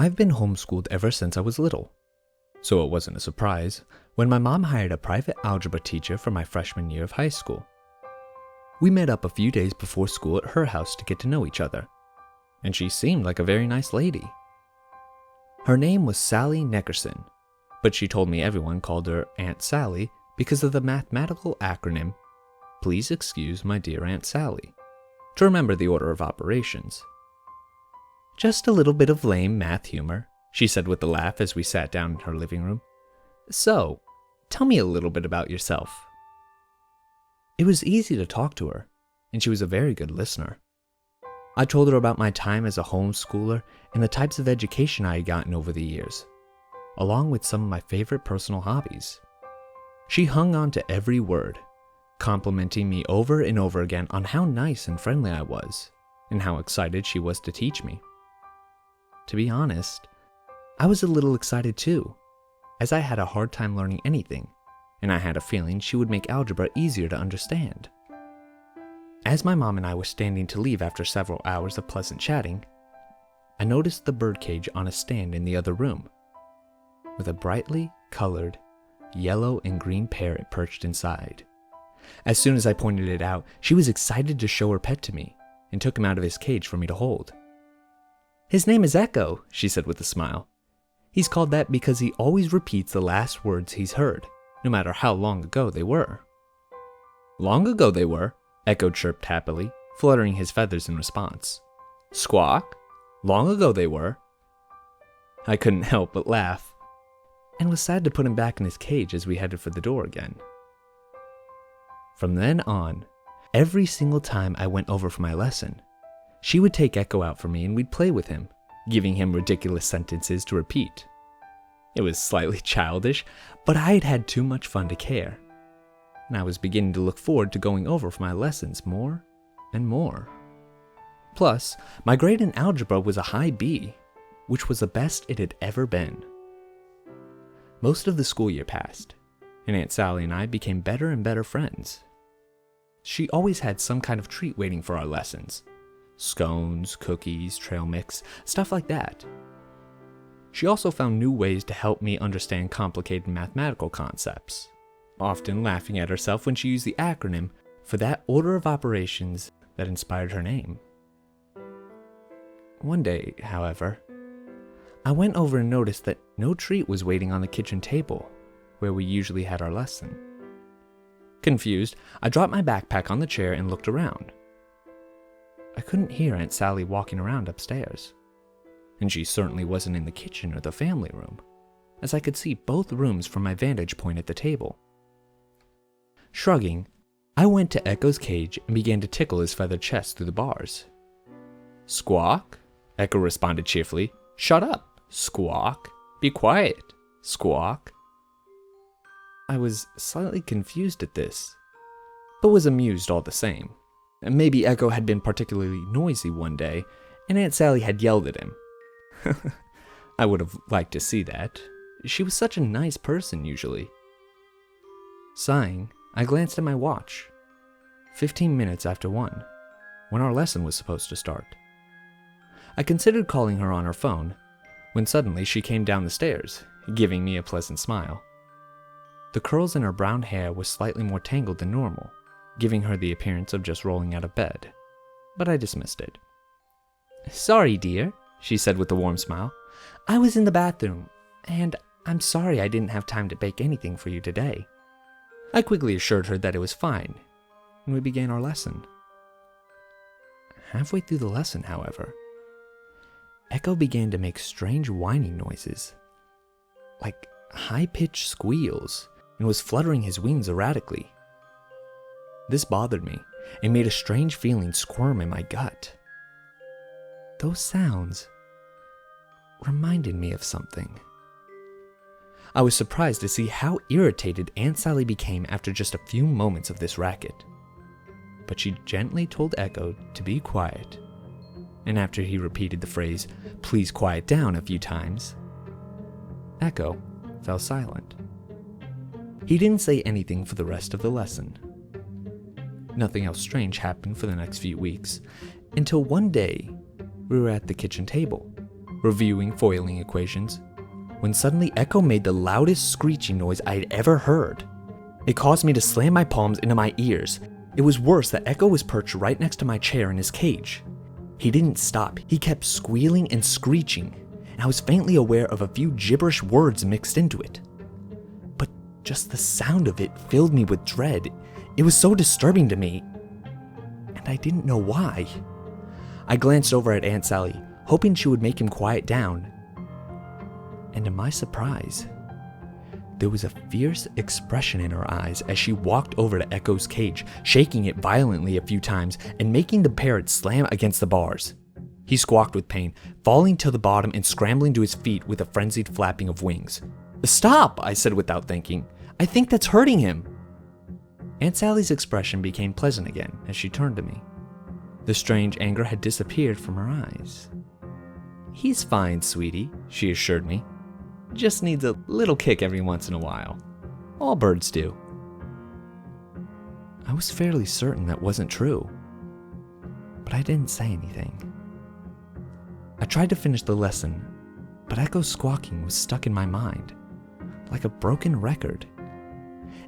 I've been homeschooled ever since I was little, so it wasn't a surprise when my mom hired a private algebra teacher for my freshman year of high school. We met up a few days before school at her house to get to know each other, and she seemed like a very nice lady. Her name was Sally Neckerson, but she told me everyone called her Aunt Sally because of the mathematical acronym, "Please excuse my dear Aunt Sally," to remember the order of operations. "Just a little bit of lame math humor," she said with a laugh as we sat down in her living room. "So, tell me a little bit about yourself." It was easy to talk to her, and she was a very good listener. I told her about my time as a homeschooler and the types of education I had gotten over the years, along with some of my favorite personal hobbies. She hung on to every word, complimenting me over and over again on how nice and friendly I was, and how excited she was to teach me. To be honest, I was a little excited too, as I had a hard time learning anything, and I had a feeling she would make algebra easier to understand. As my mom and I were standing to leave after several hours of pleasant chatting, I noticed the birdcage on a stand in the other room, with a brightly colored yellow and green parrot perched inside. As soon as I pointed it out, she was excited to show her pet to me and took him out of his cage for me to hold. "His name is Echo," she said with a smile. "He's called that because he always repeats the last words he's heard, no matter how long ago they were." "Long ago they were," Echo chirped happily, fluttering his feathers in response. "Squawk? Long ago they were." I couldn't help but laugh, and was sad to put him back in his cage as we headed for the door again. From then on, every single time I went over for my lesson, she would take Echo out for me and we'd play with him, giving him ridiculous sentences to repeat. It was slightly childish, but I had had too much fun to care, and I was beginning to look forward to going over for my lessons more and more. Plus, my grade in algebra was a high B, which was the best it had ever been. Most of the school year passed, and Aunt Sally and I became better and better friends. She always had some kind of treat waiting for our lessons. Scones, cookies, trail mix, stuff like that. She also found new ways to help me understand complicated mathematical concepts, often laughing at herself when she used the acronym for that order of operations that inspired her name. One day, however, I went over and noticed that no treat was waiting on the kitchen table, where we usually had our lesson. Confused, I dropped my backpack on the chair and looked around. I couldn't hear Aunt Sally walking around upstairs, and she certainly wasn't in the kitchen or the family room, as I could see both rooms from my vantage point at the table. Shrugging, I went to Echo's cage and began to tickle his feathered chest through the bars. "Squawk?" Echo responded cheerfully. "Shut up, Squawk. Be quiet, Squawk." I was slightly confused at this, but was amused all the same. Maybe Echo had been particularly noisy one day, and Aunt Sally had yelled at him. I would have liked to see that. She was such a nice person usually. Sighing, I glanced at my watch. 15 minutes after 1, when our lesson was supposed to start. I considered calling her on her phone, when suddenly she came down the stairs, giving me a pleasant smile. The curls in her brown hair were slightly more tangled than normal, giving her the appearance of just rolling out of bed, but I dismissed it. "Sorry, dear," she said with a warm smile. "I was in the bathroom, and I'm sorry I didn't have time to bake anything for you today." I quickly assured her that it was fine, and we began our lesson. Halfway through the lesson, however, Echo began to make strange whining noises, like high-pitched squeals, and was fluttering his wings erratically. This bothered me and made a strange feeling squirm in my gut. Those sounds reminded me of something. I was surprised to see how irritated Aunt Sally became after just a few moments of this racket. But she gently told Echo to be quiet, and after he repeated the phrase, "Please quiet down," a few times, Echo fell silent. He didn't say anything for the rest of the lesson. Nothing else strange happened for the next few weeks, until one day we were at the kitchen table, reviewing foiling equations, when suddenly Echo made the loudest screeching noise I had ever heard. It caused me to slam my palms into my ears. It was worse that Echo was perched right next to my chair in his cage. He didn't stop. He kept squealing and screeching, and I was faintly aware of a few gibberish words mixed into it. But just the sound of it filled me with dread. It was so disturbing to me, and I didn't know why. I glanced over at Aunt Sally, hoping she would make him quiet down. And to my surprise, there was a fierce expression in her eyes as she walked over to Echo's cage, shaking it violently a few times and making the parrot slam against the bars. He squawked with pain, falling to the bottom and scrambling to his feet with a frenzied flapping of wings. "Stop!" I said without thinking. "I think that's hurting him." Aunt Sally's expression became pleasant again as she turned to me. The strange anger had disappeared from her eyes. "He's fine, sweetie," she assured me. "Just needs a little kick every once in a while. All birds do." I was fairly certain that wasn't true, but I didn't say anything. I tried to finish the lesson, but Echo's squawking was stuck in my mind, like a broken record.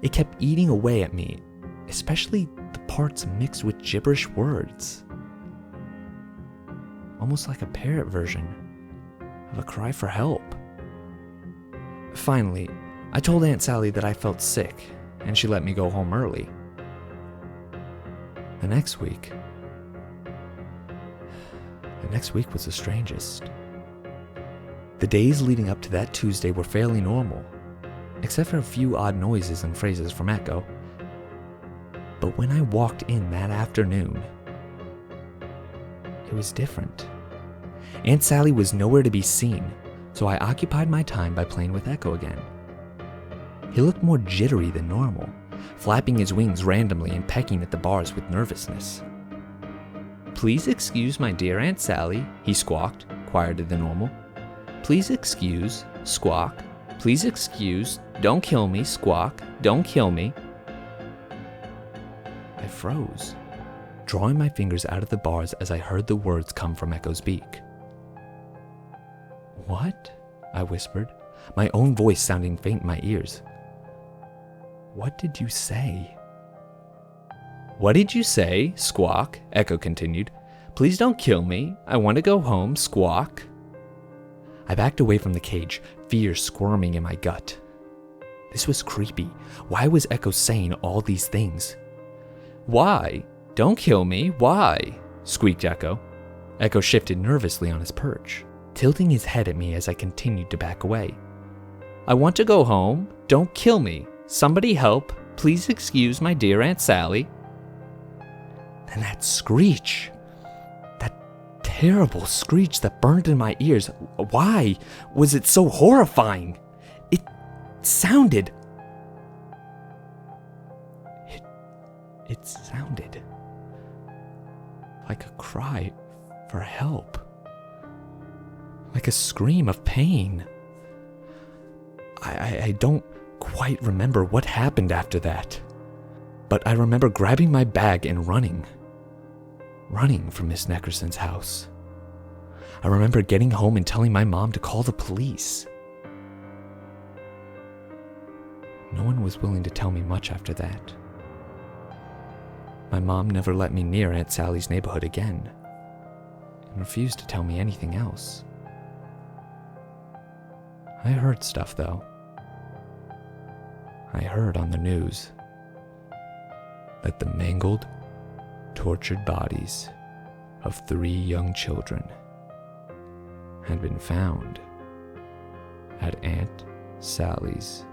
It kept eating away at me, especially the parts mixed with gibberish words. Almost like a parrot version of a cry for help. Finally, I told Aunt Sally that I felt sick, and she let me go home early. The next week was the strangest. The days leading up to that Tuesday were fairly normal, except for a few odd noises and phrases from Echo. But when I walked in that afternoon, it was different. Aunt Sally was nowhere to be seen, so I occupied my time by playing with Echo again. He looked more jittery than normal, flapping his wings randomly and pecking at the bars with nervousness. "Please excuse my dear Aunt Sally," he squawked, quieter than normal. "Please excuse," squawk. "Please excuse, don't kill me," squawk. "Don't kill me." I froze, drawing my fingers out of the bars as I heard the words come from Echo's beak. "What?" I whispered, my own voice sounding faint in my ears. "What did you say?" "What did you say?" squawk, Echo continued. "Please don't kill me. I want to go home," squawk. I backed away from the cage, fear squirming in my gut. This was creepy. Why was Echo saying all these things? "Why? Don't kill me. Why?" squeaked Echo. Echo shifted nervously on his perch, tilting his head at me as I continued to back away. "I want to go home. Don't kill me. Somebody help. Please excuse my dear Aunt Sally." And that screech, that terrible screech that burned in my ears, why was it so horrifying? It sounded like a cry for help. Like a scream of pain. I don't quite remember what happened after that, but I remember grabbing my bag and running from Miss Neckerson's house. I remember getting home and telling my mom to call the police. No one was willing to tell me much after that. My mom never let me near Aunt Sally's neighborhood again, and refused to tell me anything else. I heard stuff, though. I heard on the news that the mangled, tortured bodies of 3 young children had been found at Aunt Sally's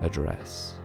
address.